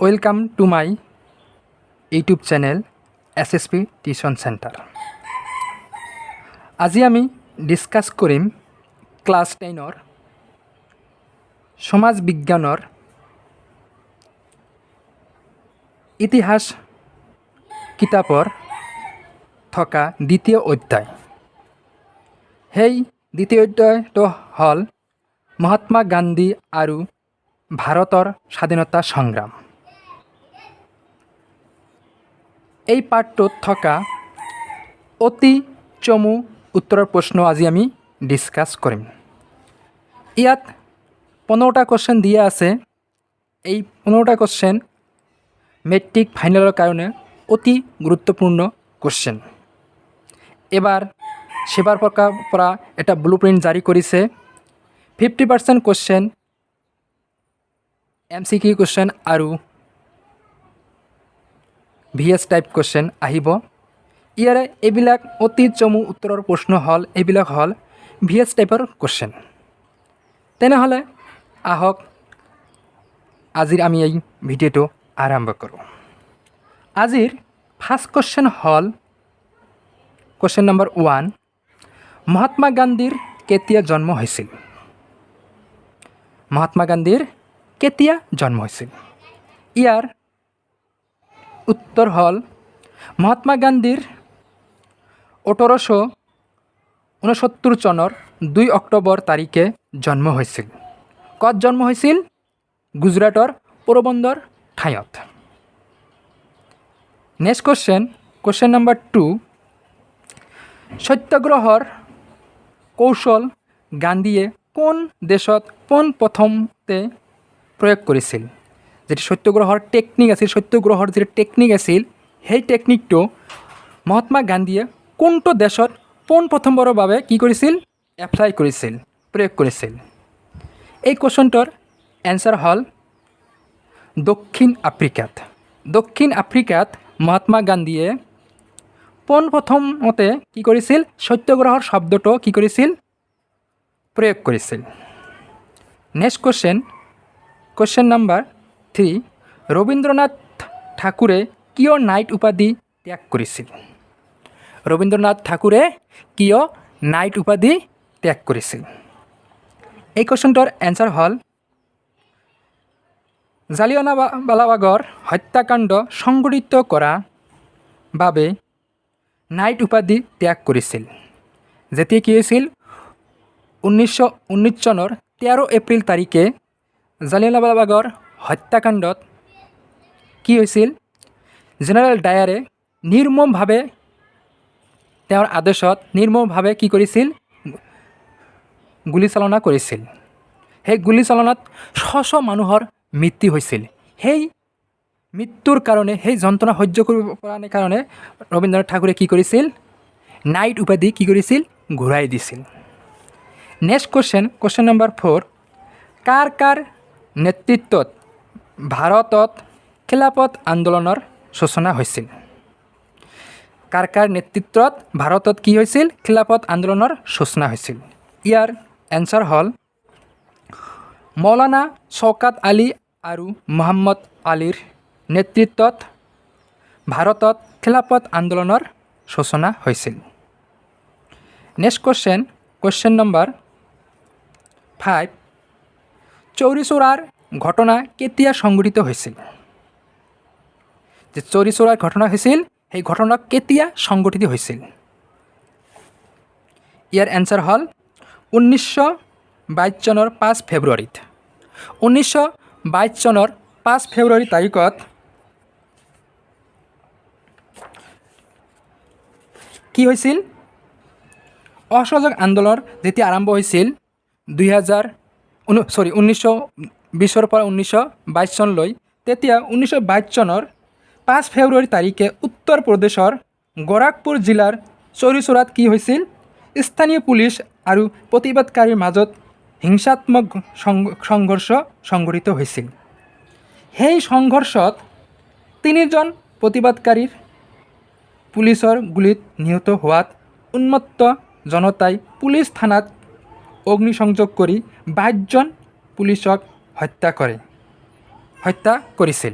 Welcome to my YouTube channel SSP tuition centre. আজি আমি discuss কৰিম ক্লাস 10 সমাজ বিজ্ঞানৰ ইতিহাস কিতাপৰ থকা দ্বিতীয় অধ্যায়। সেই দ্বিতীয় অধ্যায়টো হ'ল মহাত্মা গান্ধী আৰু ভাৰতৰ স্বাধীনতা সংগ্ৰাম। এই পাঠটোত থকা অতি চমু উত্তৰৰ প্ৰশ্ন আজি আমি ডিসকাস কৰিম। ইয়াত 15টা কোশ্চেন দিয়া আছে। এই 15টা কোশ্চেন মেট্ৰিক ফাইনেলৰ কাৰণে অতি গুৰুত্বপূৰ্ণ কোশ্চেন। এবাৰ সেৱাৰ পৰা এটা ব্লুপ্ৰিণ্ট জাৰি কৰিছে। 50% কোশ্চেন MCQ কোশ্চেন আৰু VS টাইপ কোশ্চেন আহিব। ইয়াৰে এইবিলাক অতি চমু উত্তৰৰ প্ৰশ্ন হ'ল এইবিলাক হ'ল VS টাইপৰ কোশ্চেন। তেনেহ'লে আহক আজিৰ আমি এই ভিডিঅ'টো আৰম্ভ কৰোঁ। আজিৰ ফাৰ্ষ্ট কোশ্চেন হ'ল কোশ্চেন নম্বৰ 1, মহাত্মা গান্ধীৰ কেতিয়া জন্ম হৈছিল? মহাত্মা গান্ধীৰ কেতিয়া জন্ম হৈছিল? ইয়াৰ উত্তৰ হ'ল মহাত্মা গান্ধীৰ 1869 চনৰ 2 অক্টোবৰ তাৰিখে জন্ম হৈছিল। ক'ত জন্ম হৈছিল? গুজৰাটৰ পোৰবন্দৰ ঠাইত। নেক্সট কোশ্চেন নম্বৰ 2, সত্যাগ্ৰহৰ কৌশল গান্ধীয়ে কোন দেশত পোনপ্ৰথমতে প্ৰয়োগ কৰিছিল? যেটি সত্যাগ্ৰহৰ টেকনিক আছিল, সত্যাগ্ৰহৰ যে টেকনিক আছিল, সেই টেকনিকটো মহাত্মা গান্ধীয়ে কোনটো দেশত পোনপ্ৰথমবাৰৰ বাবে কি কৰিছিল? এপ্লাই কৰিছিল, প্ৰয়োগ কৰিছিল। এই কোশ্চনটোৰ এনসাৰ হ'ল দক্ষিণ আফ্ৰিকাত। দক্ষিণ আফ্ৰিকাত মহাত্মা গান্ধীয়ে পোনপ্ৰথমতে কি কৰিছিল? সত্যাগ্ৰহৰ শব্দটো কি কৰিছিল? প্ৰয়োগ কৰিছিল। নেক্সট কোশ্চেন নম্বৰ 3, ৰবীন্দ্ৰনাথ ঠাকুৰে কিয় নাইট উপাধি ত্যাগ কৰিছিল? ৰবীন্দ্ৰনাথ ঠাকুৰে কিয় নাইট উপাধি ত্যাগ কৰিছিল? এই কোশ্চনটোৰ এনসাৰ হ'ল জালিয়ানৱালাবাগৰ হত্যাকাণ্ড সংঘটিত কৰাৰ বাবে নাইট উপাধি ত্যাগ কৰিছিল। যেতিয়া কি হৈছিল? 1919 চনৰ 13 এপ্ৰিল তাৰিখে জালিয়ানৱালাবাগৰ হত্যাকাণ্ডত কি হৈছিল? জেনেৰেল ডায়াৰে নিৰ্মমভাৱে তেওঁৰ আদেশত নিৰ্মমভাৱে কি কৰিছিল? গুলীচালনা কৰিছিল। সেই গুলীচালনাত শ মানুহৰ মৃত্যু হৈছিল। সেই মৃত্যুৰ কাৰণে, সেই যন্ত্ৰণা সহ্য কৰিব পৰা নাই কাৰণে ৰবীন্দ্ৰনাথ ঠাকুৰে কি কৰিছিল? নাইট উপাধি কি কৰিছিল? ঘূৰাই দিছিল। নেক্সট কোশ্চেন নম্বৰ 4, কাৰ নেতৃত্বত ভাৰতত খিলাফত আন্দোলনৰ সূচনা হৈছিল? কাৰ নেতৃত্বত ভাৰতত কি হৈছিল? খিলাফত আন্দোলনৰ সূচনা হৈছিল। ইয়াৰ এনসাৰ হ'ল মৌলানা শওকত আলী আৰু মুহাম্মদ আলীৰ নেতৃত্বত ভাৰতত খিলাফত আন্দোলনৰ সূচনা হৈছিল। নেক্সট কোশ্চেন নম্বৰ 5, চৌৰি চৌৰাৰ ঘটনা কেতিয়া সংঘটিত হৈছিল? যে চৌৰি চৌৰাৰ ঘটনা হৈছিল, সেই ঘটনা কেতিয়া সংঘটিত হৈছিল? ইয়াৰ এনসাৰ হ'ল 1922 চনৰ 5 ফেব্ৰুৱাৰীত। 1922 চনৰ 5 ফেব্ৰুৱাৰী তাৰিখত কি হৈছিল? অসহযোগ আন্দোলন যেতিয়া আৰম্ভ হৈছিল 1920 পৰা 1922 চনলৈ, তেতিয়া 1922 চনৰ 5 ফেব্ৰুৱাৰী তাৰিখে উত্তৰ প্ৰদেশৰ গোৰখপুৰ জিলাৰ চৌৰি চৌৰাত কি হৈছিল? স্থানীয় পুলিচ আৰু প্ৰতিবাদকাৰীৰ মাজত হিংসাত্মক সংঘৰ্ষ সংঘটিত হৈছিল। সেই সংঘৰ্ষত 3জন প্ৰতিবাদকাৰীৰ পুলিচৰ গুলীত নিহত হোৱাত উন্মত্ত জনতাই পুলিচ থানাত অগ্নিসংযোগ কৰি 22জন পুলিচক হত্যা কৰিছিল।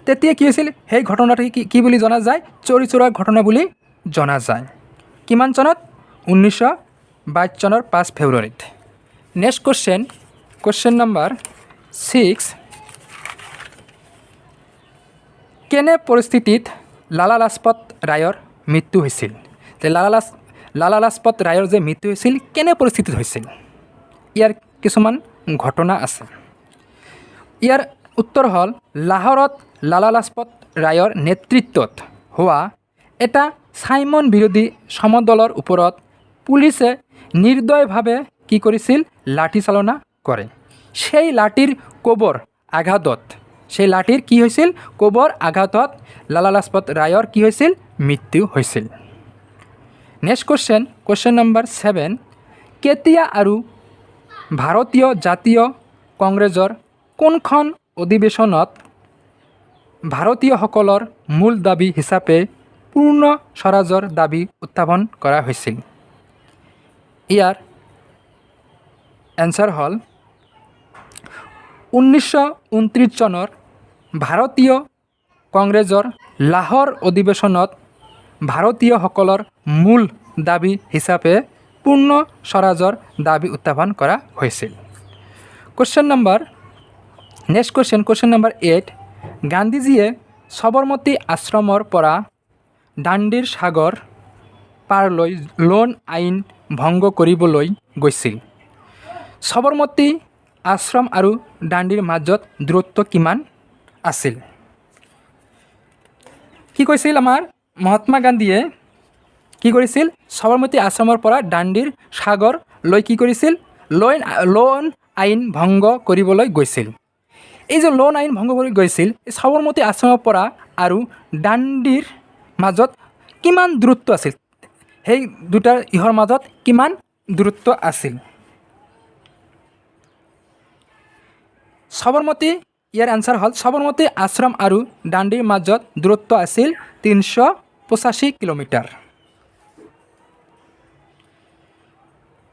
তেতিয়া কি হৈছিল সেই ঘটনাটো কি বুলি জনা যায় চৰি চোৰাৰ ঘটনা বুলি জনা যায় কিমান চনত 1922 চনৰ 5 ফেব্ৰুৱাৰীত নেক্সট কুৱেশ্যন নম্বৰ 6 কেনে পৰিস্থিতিত লালা লাজপত ৰায়ৰ মৃত্যু হৈছিল তে লালা লাজপত ৰায়ৰ যে মৃত্যু হৈছিল কেনে পৰিস্থিতিত হৈছিল ইয়াৰ কিছুমান ঘটনা আছে ইয়াৰ উত্তৰ হ'ল লাহোৰত লালা লাজপত ৰায়ৰ নেতৃত্বত হোৱা এটা চাইমন বিৰোধী সমদলৰ ওপৰত পুলিচে নিৰ্দয়ভাৱে কি কৰিছিল লাঠি চালনা কৰে সেই লাঠিৰ কোবৰ আঘাতত সেই লাঠিৰ কি হৈছিল কোবৰ আঘাতত লালা লাজপত ৰায়ৰ কি হৈছিল মৃত্যু হৈছিল নেক্সট কুৱেশ্যন নম্বৰ 7 কেতিয়া আৰু ভাৰতীয় জাতীয় কংগ্ৰেছৰ কোনখন অধিৱেশনত ভাৰতীয়সকলৰ মূল দাবী হিচাপে পূৰ্ণ স্বৰাজৰ দাবী উত্থাপন কৰা হৈছিল ইয়াৰ এনসাৰ হ'ল 1929 চনৰ ভাৰতীয় কংগ্ৰেছৰ লাহোৰ অধিৱেশনত ভাৰতীয়সকলৰ মূল দাবী হিচাপে পূৰ্ণ স্বৰাজৰ দাবী উত্থাপন কৰা হৈছিল নেক্সট কুৱেশ্যন নম্বৰ 8 গান্ধীজীয়ে সবৰমতী আশ্ৰমৰ পৰা দাণ্ডিৰ সাগৰ পাৰলৈ লোন আইন ভংগ কৰিবলৈ গৈছিল সবৰমতী আশ্ৰম আৰু দাণ্ডিৰ মাজত দূৰত্ব কিমান আছিল কি কৈছিল আমাৰ মহাত্মা গান্ধীয়ে কি কৰিছিল সবৰমতী আশ্ৰমৰ পৰা দাণ্ডিৰ সাগৰলৈ কি কৰিছিল লোন আইন ভংগ কৰিবলৈ গৈছিল এই যে লোন আইন ভংগ কৰি গৈছিল এই সবৰমতী আশ্ৰমৰ পৰা আৰু দাণ্ডিৰ মাজত কিমান দূৰত্ব আছিল সেই দুটাৰ ইহৰ মাজত কিমান দূৰত্ব আছিল সবৰমতী ইয়াৰ আনসাৰ হ'ল সবৰমতী আশ্ৰম আৰু দাণ্ডিৰ মাজত দূৰত্ব আছিল 385 কিলোমিটাৰ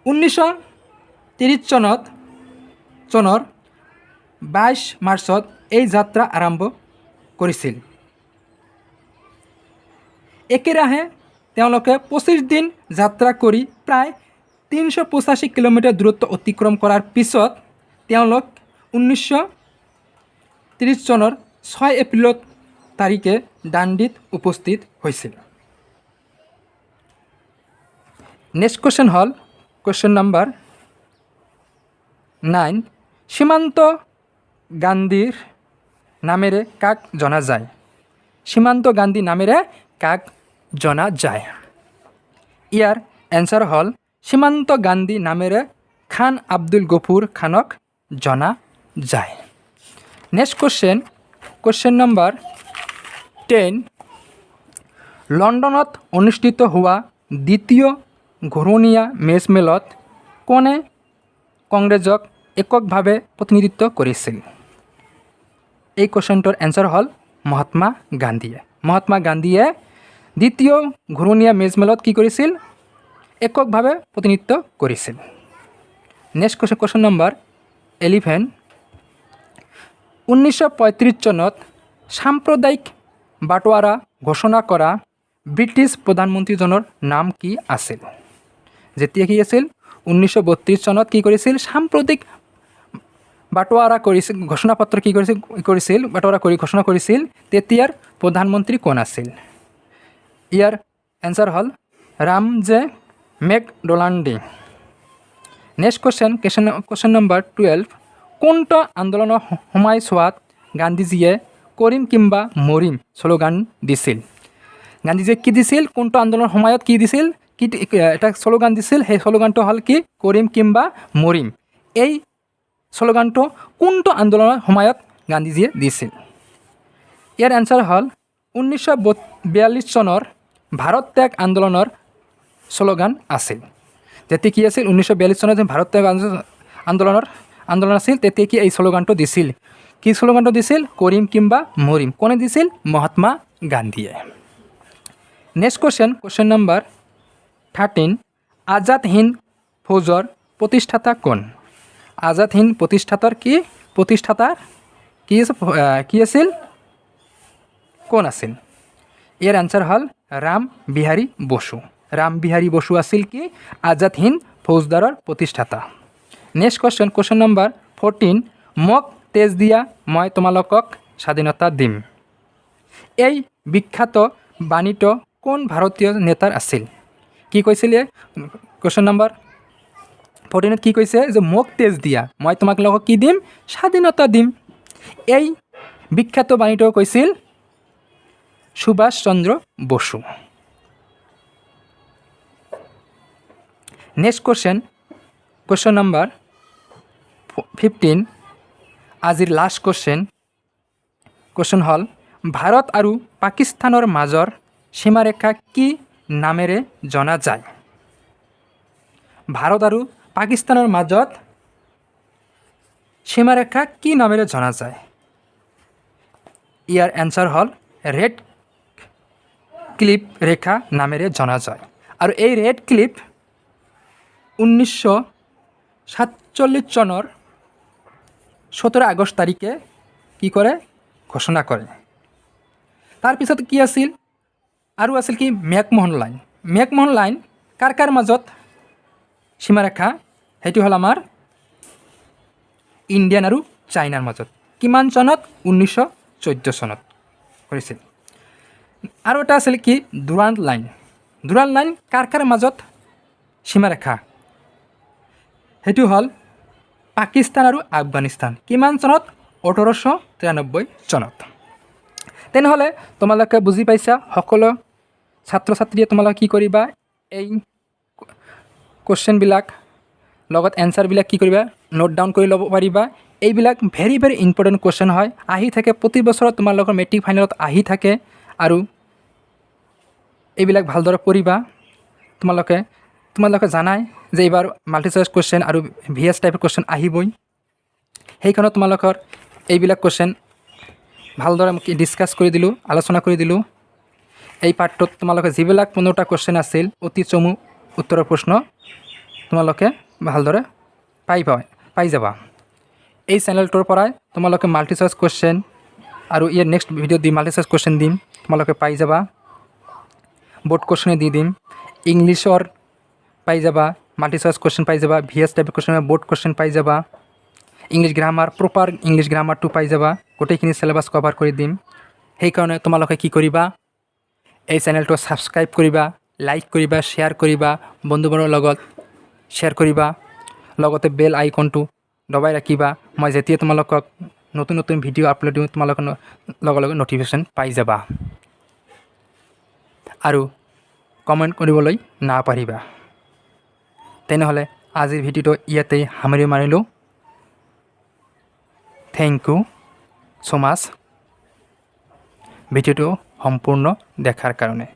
1930 চনৰ 22 মাৰ্চত এই যাত্ৰা আৰম্ভ কৰিছিল একেৰাহে তেওঁলোকে 25 দিন যাত্ৰা কৰি প্ৰায় 385 কিলোমিটাৰ দূৰত্ব অতিক্ৰম কৰাৰ পিছত তেওঁলোক 1930 চনৰ 6 এপ্ৰিল তাৰিখে দাণ্ডিত উপস্থিত হৈছিল নেক্সট কুৱেশ্যন হ'ল কুৱেশ্যন নম্বৰ 9 সীমান্ত গান্ধীৰ নামেৰে কাক জনা যায় সীমান্ত গান্ধী নামেৰে কাক জনা যায় ইয়াৰ এনসাৰ হ'ল সীমান্ত গান্ধী নামেৰে খান আব্দুল গফুৰ খানক জনা যায় নেক্সট কুৱেশ্যন নম্বৰ 10 লণ্ডনত অনুষ্ঠিত হোৱা দ্বিতীয় ঘূৰণীয়া মেজমেলত কোনে কংগ্ৰেছক এককভাৱে প্ৰতিনিধিত্ব কৰিছিল এই কুৱেশ্যনটোৰ এনসাৰ হ'ল মহাত্মা গান্ধীয়ে দ্বিতীয় ঘূৰণীয়া মেজমেলত কি কৰিছিল এককভাৱে প্ৰতিনিধিত্ব কৰিছিল নেক্সট কুৱেশ্যন নম্বৰ 11 1935 চনত সাম্প্ৰদায়িক বাটোৱাৰা ঘোষণা কৰা ব্ৰিটিছ প্ৰধানমন্ত্ৰীজনৰ নাম কি আছিল যেতিয়া কি আছিল 1932 চনত কি কৰিছিল সাম্প্ৰদায়িক বাটোৱাৰা কৰিছিল ঘোষণাপত্ৰ কি কৰিছিল বাটোৱাৰা কৰি ঘোষণা কৰিছিল তেতিয়াৰ প্ৰধানমন্ত্ৰী কোন আছিল ইয়াৰ এনসাৰ হ'ল ৰামজে মেকডোনাল্ডে নেক্সট কুৱেশ্যন নম্বৰ 12 কোনটো আন্দোলনৰ সময়ছোৱাত গান্ধীজীয়ে কৰিম কিম্বা মৰিম শ্লোগান দিছিল গান্ধীজীয়ে কি দিছিল কোনটো আন্দোলনৰ সময়ত কি দিছিল কি এটা শ্লোগান দিছিল সেই শ্লোগানটো হ'ল কি কৰিম কিম্বা মৰিম এই শ্লোগানটো কোনটো আন্দোলনৰ সময়ত গান্ধীজীয়ে দিছিল ইয়াৰ এনসাৰ হ'ল 1942 চনৰ ভাৰত ত্যাগ আন্দোলনৰ শ্লোগান আছিল যেতিয়া কি আছিল 1942 চনত ভাৰত ত্যাগ আন্দোলন আছিল তেতিয়া কি এই শ্লোগানটো দিছিল কি শ্লোগানটো দিছিল কৰিম কিম্বা মৰিম কোনে দিছিল মহাত্মা গান্ধীয়ে next question number 13 Azad Hind ফৌজৰ প্ৰতিষ্ঠাতা কোন আজাদ হিন্দ প্ৰতিষ্ঠাতাৰ কি আছিল কোন আছিল? ইয়াৰ এনচাৰ হ'ল ৰাম বিহাৰী বসু। ৰাম বিহাৰী বসু আছিল কি আজাদ হিন্দ ফৌজদাৰৰ প্ৰতিষ্ঠাতা। নেক্সট কুৱেশ্যন নম্বৰ 14, মোক তেজ দিয়া মই তোমালোকক স্বাধীনতা দিম। এই বিখ্যাত বাণীটো কোন ভাৰতীয় নেতাৰ আছিল? কি কৈছিল? কুৱেশ্যন নম্বৰ 14 কি কৈছে যে মোক তেজ দিয়া মই তোমালোকক কি দিম? স্বাধীনতা দিম। এই বিখ্যাত বাণীটো কৈছিল Subhash Chandra Bose. Next question number 15, আজিৰ লাষ্ট কুৱেশ্যন হ'ল ভাৰত আৰু পাকিস্তানৰ মাজৰ সীমাৰেখা কি নামেৰে জনা যায়? ভাৰত আৰু পাকিস্তানৰ মাজত সীমাৰেখা কি নামেৰে জনা যায়? ইয়াৰ এনচাৰ হ'ল ৰেড ক্লিপ ৰেখা নামেৰে জনা যায়। আৰু এই ৰেড ক্লিপ 1947 চনৰ 17 আগষ্ট তাৰিখে কি কৰে? ঘোষণা কৰে। তাৰপিছত কি আছিল? আৰু আছিল কি মেকমোহন লাইন। মেকমোহন লাইন কাৰ কাৰ মাজত সীমাৰেখা? সেইটো হ'ল আমাৰ ইণ্ডিয়ান আৰু চাইনাৰ মাজত। কিমান চনত? 1914 চনত কৰিছিল। আৰু এটা আছিল কি ডুৰাণ্ট লাইন। ডুৰাণ্ট লাইন কাৰ কাৰ মাজত সীমাৰেখা? সেইটো হ'ল পাকিস্তান আৰু আফগানিস্তান। কিমান চনত? 1893 চনত। তেনেহ'লে তোমালোকে বুজি পাইছা। সকলো ছাত্ৰ ছাত্ৰীয়ে তোমালোকে কি কৰিবা? এই কুৱেশ্যনবিলাক লগত এনচাৰবিলাক কি কৰিবা? নোট ডাউন কৰি ল'ব পাৰিবা। এইবিলাক ভেৰি ভেৰি ইম্পৰ্টেণ্ট কুৱেশ্যন হয়, আহি থাকে প্ৰতি বছৰত তোমালোকৰ মেট্ৰিক ফাইনেলত আহি থাকে। আৰু এইবিলাক ভালদৰে পঢ়িবা। তোমালোকে জানাই যে এইবাৰ মাল্টি চইচ কুৱেশ্যন আৰু VS টাইপৰ কুৱেশ্যন আহিবই। সেইকাৰণে তোমালোকৰ এইবিলাক কুৱেশ্যন ভালদৰে ডিছকাছ কৰি দিলোঁ, আলোচনা কৰি দিলোঁ। এই পাৰ্টটোত তোমালোকে যিবিলাক 15টা কুৱেশ্যন আছিল অতি চমু উত্তৰৰ প্ৰশ্ন তোমালোকে ভালদৰে পাই যাবা। এই চেনেলটোৰ পৰাই তোমালোকে মাল্টি চইচ কুৱেশ্যন আৰু ইয়াৰ নেক্সট ভিডিঅ'ত দি মাল্টি চইচ কুৱেশ্যন দিম, তোমালোকে পাই যাবা। বোৰ্ড কুৱেশ্যনে দি দিম, ইংলিছৰ পাই যাবা, মাল্টি চইচ কুৱেশ্যন পাই যাবা, VS টাইপৰ কুৱেশ্যন বোৰ্ড কুৱেশ্যন পাই যাবা, ইংলিছ গ্ৰামাৰ প্ৰপাৰ ইংলিছ গ্ৰামাৰটো পাই যাবা। গোটেইখিনি চিলেবাছ কভাৰ কৰি দিম। সেইকাৰণে তোমালোকে কি কৰিবা? এই চেনেলটো ছাবস্ক্ৰাইব কৰিবা, লাইক কৰিবা, শ্বেয়াৰ কৰিবা, বন্ধুবৰ্গৰ লগত শ্বেয়াৰ কৰিবা। লগতে বেল আইকনটো দবাই ৰাখিবা। মই যেতিয়া তোমালোকক নতুন নতুন ভিডিঅ' আপলোড দিওঁ তোমালোকে লগে লগে নটিফিকেশ্যন পাই যাবা। আৰু কমেণ্ট কৰিবলৈ নাপাহৰিবা। তেনেহ'লে আজিৰ ভিডিঅ'টো ইয়াতে সামৰি মাৰিলোঁ। থেংক ইউ ছ' মাছ ভিডিঅ'টো সম্পূৰ্ণ দেখাৰ কাৰণে।